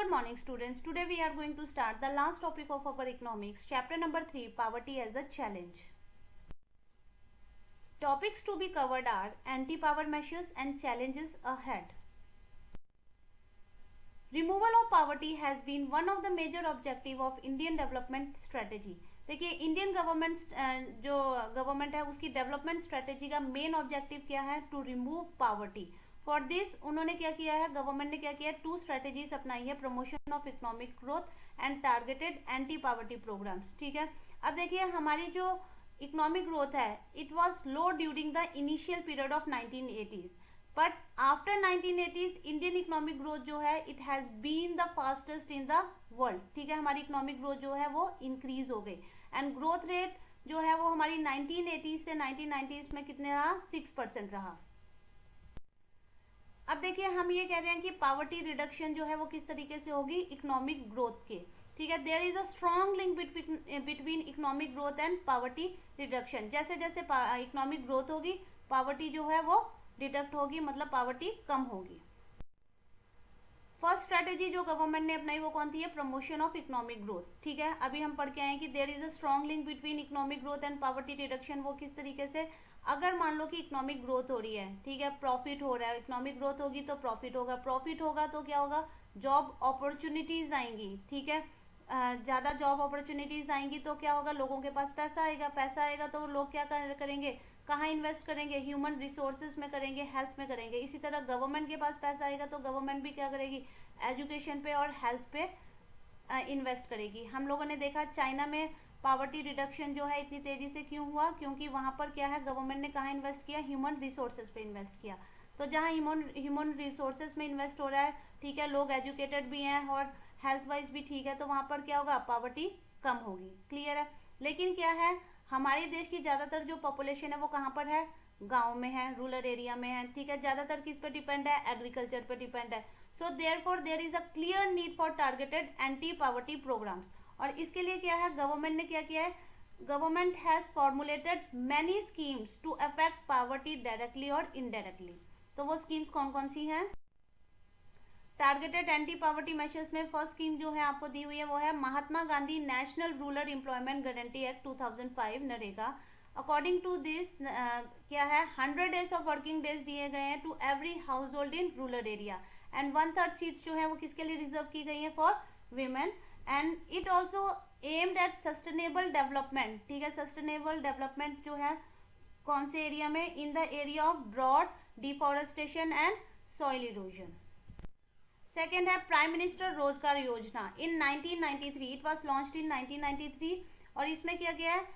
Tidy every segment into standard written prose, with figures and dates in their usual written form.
Good morning students. Today we are going to start the last topic of our economics, chapter number 3, poverty as a challenge. Topics to be covered are anti-power measures and challenges ahead. Removal of poverty has been one of the major objective of Indian development strategy. देखिए Indian government जो government है उसकी development strategy का main objective क्या है? To remove poverty. For this उन्होंने क्या किया है, गवर्नमेंट ने क्या किया है, 2 स्ट्रेटेजीज अपनाई है, promotion of economic growth and targeted anti poverty programs. ठीक है, अब देखिए हमारी जो इकोनॉमिक ग्रोथ है it was low during the initial period of 1980s, but after 1980s Indian economic growth जो है it has been the fastest in the world. ठीक है, हमारी इकोनॉमिक ग्रोथ जो है वो इंक्रीज हो गई एंड ग्रोथ रेट जो है वो हमारी 1980s से 1990s में कितने रहा? 6% रहा. अब देखिए हम ये कह रहे हैं कि पावर्टी रिडक्शन जो है वो किस तरीके से होगी? इकोनॉमिक ग्रोथ के. ठीक है, there is a strong link between economic growth and poverty reduction. जैसे जैसे इकोनॉमिक ग्रोथ होगी पावर्टी जो है वो डिडक्ट होगी, मतलब पावर्टी कम होगी. फर्स्ट स्ट्रेटेजी जो गवर्नमेंट ने अपनाई वो कौन सी है? Promotion of economic growth. ठीक है, अभी हम पढ़ के आए कि there is a strong link between economic growth and poverty reduction. वो किस तरीके से? अगर मान लो कि इकोनॉमिक ग्रोथ हो रही है, ठीक है, प्रॉफिट हो रहा है, इकोनॉमिक ग्रोथ होगी तो प्रॉफिट होगा, प्रॉफिट होगा तो क्या होगा? जॉब अपॉर्चुनिटीज आएंगी. ठीक है, ज़्यादा जॉब अपॉर्चुनिटीज आएंगी तो क्या होगा? लोगों के पास पैसा आएगा, पैसा आएगा तो लोग क्या करेंगे? कहाँ इन्वेस्ट करेंगे? ह्यूमन रिसोर्सेज में करेंगे, हेल्थ में करेंगे. इसी तरह गवर्नमेंट के पास पैसा आएगा तो गवर्नमेंट भी क्या करेगी? एजुकेशन पे और हेल्थ पे इन्वेस्ट करेगी. हम लोगों ने देखा चाइना में पावर्टी रिडक्शन जो है इतनी तेजी से क्यों हुआ? क्योंकि वहाँ पर क्या है, गवर्नमेंट ने कहाँ इन्वेस्ट किया? ह्यूमन रिसोर्सेज पे इन्वेस्ट किया. तो जहाँ ह्यूमन रिसोर्सेज में इन्वेस्ट हो रहा है, ठीक है, लोग एजुकेटेड भी हैं और हेल्थ वाइज भी ठीक है, तो वहाँ पर क्या होगा? पावर्टी कम होगी. क्लियर है. लेकिन क्या है, हमारे देश की ज़्यादातर जो पॉपुलेशन है वो कहाँ पर है? गाँव में है, रूरल एरिया में है. ठीक है, ज़्यादातर किस पे डिपेंड है? एग्रीकल्चर पे डिपेंड है. So therefore there is a clear need for targeted anti poverty programs. और इसके लिए क्या है, गवर्नमेंट ने क्या किया है? Government has formulated many schemes to affect poverty directly और इनडायरेक्टली. तो वो स्कीम्स कौन कौन सी हैं? टारगेटेड एंटी पावर्टी मेजर्स में फर्स्ट स्कीम जो है आपको दी हुई है वो है Mahatma Gandhi national rural employment guarantee act 2005 NREGA. According to this क्या है, 100 डेज ऑफ वर्किंग डेज दिए गए हैं to every household in rural area and 1/3 seats जो है वो किसके लिए रिजर्व की गई है? For women. And it also aimed at sustainable development. ठीक है, सस्टेनेबल डेवलपमेंट जो है कौन से एरिया में? In the area of broad deforestation and soil erosion. Second है prime minister Rozgar Yojana in 1993. It was launched in 1993 और इसमें किया गया है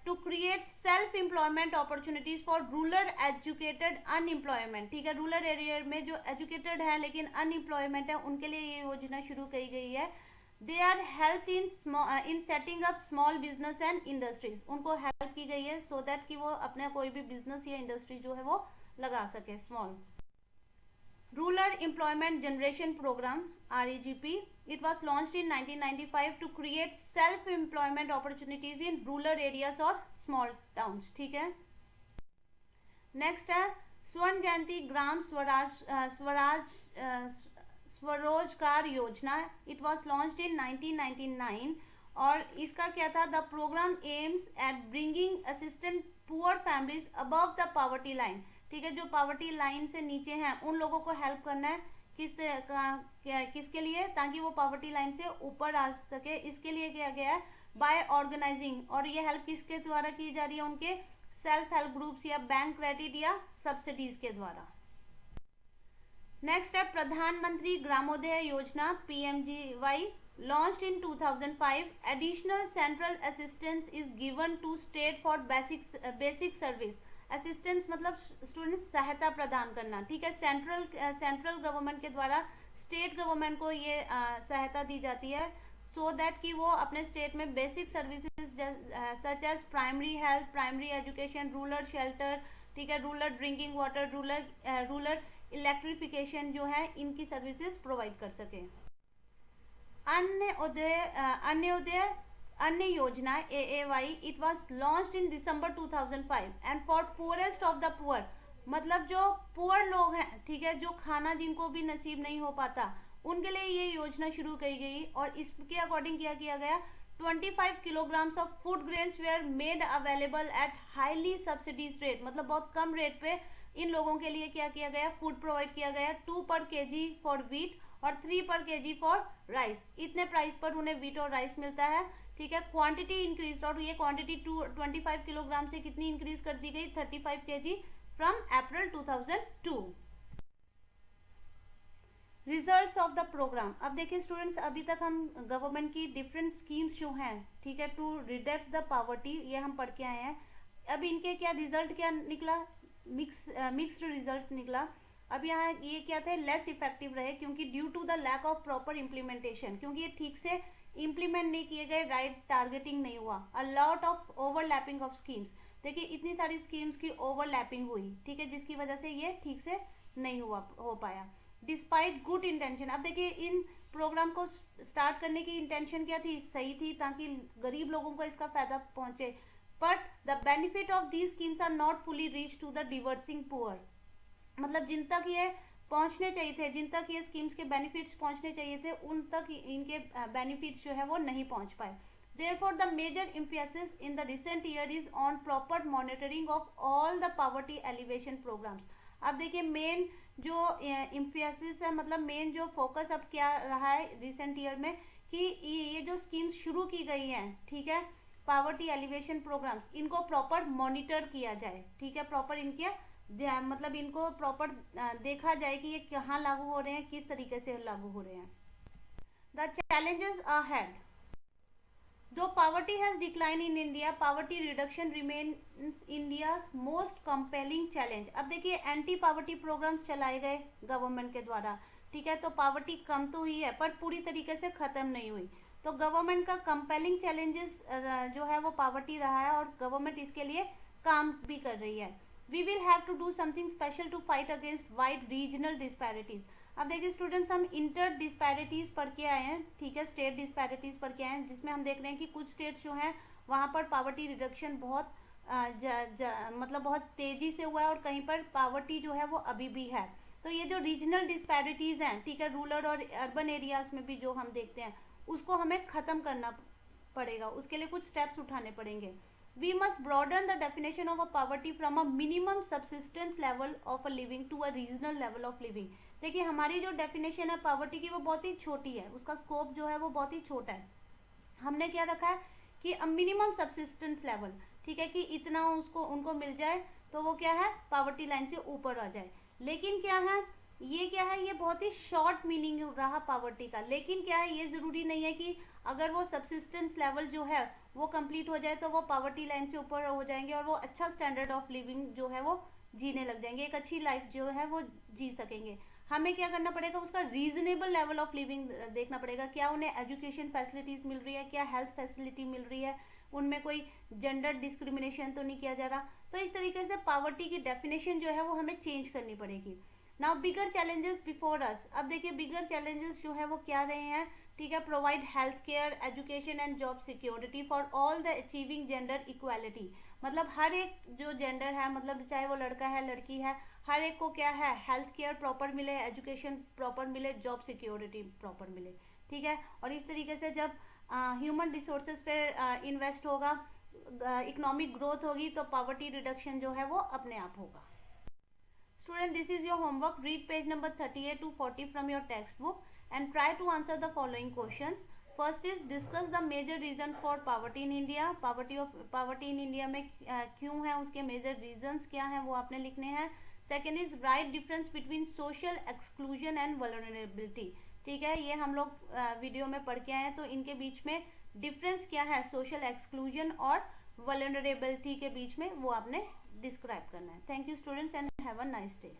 to create self employment opportunities for rural educated unemployment. ठीक है, रूरल एरिया में जो एजुकेटेड है लेकिन अनएम्प्लॉयमेंट है उनके लिए ये योजना शुरू की गई है. They are help in setting up small business and industries. उनको हेल्प की गई है सो दैट कि वो अपना कोई भी बिजनेस या इंडस्ट्री जो है वो लगा सके, small. Rural Employment Generation Program (REGP). It was launched in 1995 to create self-employment opportunities in rural areas or small towns. ठीक है. नेक्स्ट है स्वर्ण जयंती ग्राम स्वरोजगार योजना. इट वॉज लॉन्च्ड इन 1999 और इसका क्या था? The program aims at bringing assistant poor families above the poverty line. ठीक है, जो पावर्टी लाइन से नीचे हैं उन लोगों को हेल्प करना है. किसके लिए? ताकि वो पावर्टी लाइन से ऊपर आ सके. इसके लिए किया गया है बाय ऑर्गेनाइजिंग. और ये हेल्प किसके द्वारा की जा रही है? उनके सेल्फ हेल्प ग्रुप्स या बैंक क्रेडिट या सब्सिडीज के द्वारा. नेक्स्ट है प्रधानमंत्री ग्रामोदय योजना (PMGY) launched in 2005. Additional central assistance is given to state for basic service. Assistance मतलब स्टूडेंट सहायता प्रदान करना. ठीक है, सेंट्रल गवर्नमेंट के द्वारा स्टेट गवर्नमेंट को ये सहायता दी जाती है सो दैट कि वो अपने स्टेट में basic services such as primary health, primary education, rural shelter, ठीक है, rural drinking water, rural electrification जो है इनकी सर्विसेज प्रोवाइड कर सके. अन्य योजना AAY. It was launched in December 2005 and for forest of the poor. मतलब जो पुअर लोग हैं, ठीक है, जो खाना जिनको भी नसीब नहीं हो पाता उनके लिए ये योजना शुरू की गई और इसके अकॉर्डिंग क्या किया गया, 25 kilograms of food grains were made available at highly subsidies rate, मतलब बहुत कम रेट पे इन लोगों के लिए क्या किया गया, फूड प्रोवाइड किया गया। 2 पर केजी फॉर व्हीट और 3 पर केजी फॉर राइस, इतने प्राइस पर उन्हें व्हीट और राइस मिलता है। ठीक है, क्वांटिटी इंक्रीज, और ये क्वांटिटी 25 किलोग्राम से कितनी इंक्रीज कर दी गई, 35 kg from April 2002। Results of the program. अब देखिए स्टूडेंट्स, अभी तक हम गवर्नमेंट की डिफरेंट स्कीम्स जो हैं, ठीक है, टू रिडक्ट द पॉवर्टी, ये हम पढ़ के आए हैं। अब इनके क्या रिजल्ट क्या निकला, मिक्स्ड रिजल्ट निकला। अब यहाँ ये क्या थे, लेस इफेक्टिव रहे, क्योंकि due to the lack of proper implementation, क्योंकि ये ठीक से इम्प्लीमेंट नहीं किए गए, राइट टारगेटिंग नहीं हुआ। A lot of overlapping of schemes, देखिए इतनी सारी स्कीम्स की ओवरलैपिंग हुई, ठीक है, जिसकी वजह से ये ठीक से नहीं हो पाया। डिस्पाइट गुड इंटेंशन, अब देखिए इन प्रोग्राम को स्टार्ट करने की इंटेंशन क्या थी, सही थी, ताकि गरीब लोगों को इसका फायदा पहुंचे, but the benefit of these schemes are not fully reach to the deserving poor, मतलब जिन तक ये पहुंचने चाहिए थे, जिन तक ये स्कीम्स के बेनिफिट्स पहुंचने चाहिए थे, उन तक इनके बेनिफिट्स जो है वो नहीं पहुंच पाए। Therefore, the major emphasis in the recent year is on proper monitoring of all the poverty alleviation programs. अब देखिए मेन जो emphasis है, मतलब मेन जो फोकस अब क्या रहा है रिसेंट ईयर में, कि ये जो स्कीम्स शुरू की गई हैं, ठीक है, पावर्टी एलिवेशन प्रोग्राम्स, इनको प्रॉपर मॉनिटर किया जाए, ठीक है, प्रॉपर इनके मतलब इनको प्रॉपर देखा जाए कि ये कहाँ लागू हो रहे हैं, किस तरीके से लागू हो रहे हैं। The challenges ahead, Though poverty has declined in India, poverty reduction remains India's most compelling challenge. अब देखिए एंटी पावर्टी प्रोग्राम्स चलाए गए गवर्नमेंट के द्वारा, ठीक है, तो पावर्टी कम तो हुई है पर पूरी तरीके से खत्म नहीं हुई। तो गवर्नमेंट का कंपेलिंग चैलेंजेस जो है वो पावर्टी रहा है, और गवर्नमेंट इसके लिए काम भी कर रही है। We will have to do something special to fight against wide regional disparities. अब देखिए स्टूडेंट्स, हम इंटर डिस्पैरिटीज पढ़ के आए हैं, ठीक है, स्टेट डिस्पैरिटीज पढ़ के आए हैं, जिसमें हम देख रहे हैं कि कुछ स्टेट्स जो हैं वहाँ पर पावर्टी रिडक्शन बहुत मतलब बहुत तेजी से हुआ है, और कहीं पर पावर्टी जो है वो अभी भी है। तो ये जो रीजनल डिस्पैरिटीज हैं, ठीक है, रूरल और अर्बन एरियाज में भी जो हम देखते हैं, उसको हमें खत्म करना पड़ेगा, उसके लिए कुछ स्टेप्स उठाने पड़ेंगे। We must broaden the definition of a poverty from a minimum subsistence level of a living to a regional level of living. देखिए हमारी जो डेफिनेशन है पावर्टी की वो बहुत ही छोटी है, उसका स्कोप जो है वो बहुत ही छोटा है। हमने क्या रखा है कि मिनिमम सब्सिस्टेंस लेवल, ठीक है, कि इतना उसको उनको मिल जाए तो वो क्या है, पावर्टी लाइन से ऊपर आ जाए। लेकिन क्या है, ये क्या है, ये बहुत ही शॉर्ट मीनिंग रहा पावर्टी का। लेकिन क्या है, ये ज़रूरी नहीं है कि अगर वो सब्सिस्टेंस लेवल जो है वो कंप्लीट हो जाए तो वो पावर्टी लाइन से ऊपर हो जाएंगे और वो अच्छा स्टैंडर्ड ऑफ लिविंग जो है वो जीने लग जाएंगे, एक अच्छी लाइफ जो है वो जी सकेंगे। हमें क्या करना पड़ेगा, उसका रीजनेबल लेवल ऑफ लिविंग देखना पड़ेगा, क्या उन्हें एजुकेशन फैसिलिटीज़ मिल रही है, क्या हेल्थ फैसिलिटी मिल रही है, उनमें कोई जेंडर डिस्क्रिमिनेशन तो नहीं किया जा रहा। तो इस तरीके से पावर्टी की डेफिनेशन जो है वो हमें चेंज करनी पड़ेगी। नाउ बिगर चैलेंजेस बिफोर अस, अब देखिए बिगर चैलेंजेस जो है वो क्या रहे हैं, ठीक है, provide health care, education and job security for all the achieving gender equality, मतलब हर एक जो जेंडर है, मतलब चाहे वो लड़का है लड़की है, हर एक को क्या है, हेल्थ केयर प्रॉपर मिले, एजुकेशन प्रॉपर मिले, जॉब सिक्योरिटी प्रॉपर मिले, ठीक है। और इस तरीके से जब ह्यूमन रिसोर्सेज पे इन्वेस्ट होगा, इकोनॉमिक ग्रोथ होगी, तो पॉवर्टी रिडक्शन जो है वो अपने आप होगा। Student, this is your homework. Read page number 38 to 40 from your textbook and try to answer the following questions. First is discuss the major reason for poverty in India. Poverty in India में क्यों है, उसके major reasons क्या हैं वो आपने लिखने हैं। Second is write difference between social exclusion and vulnerability. ठीक है, ये हम लोग वीडियो में पढ़ के आए हैं, तो इनके बीच में डिफरेंस क्या है सोशल एक्सक्लूजन और वल्नरेबिलिटी के बीच में, वो आपने डिस्क्राइब करना है। Thank you students and have a nice day.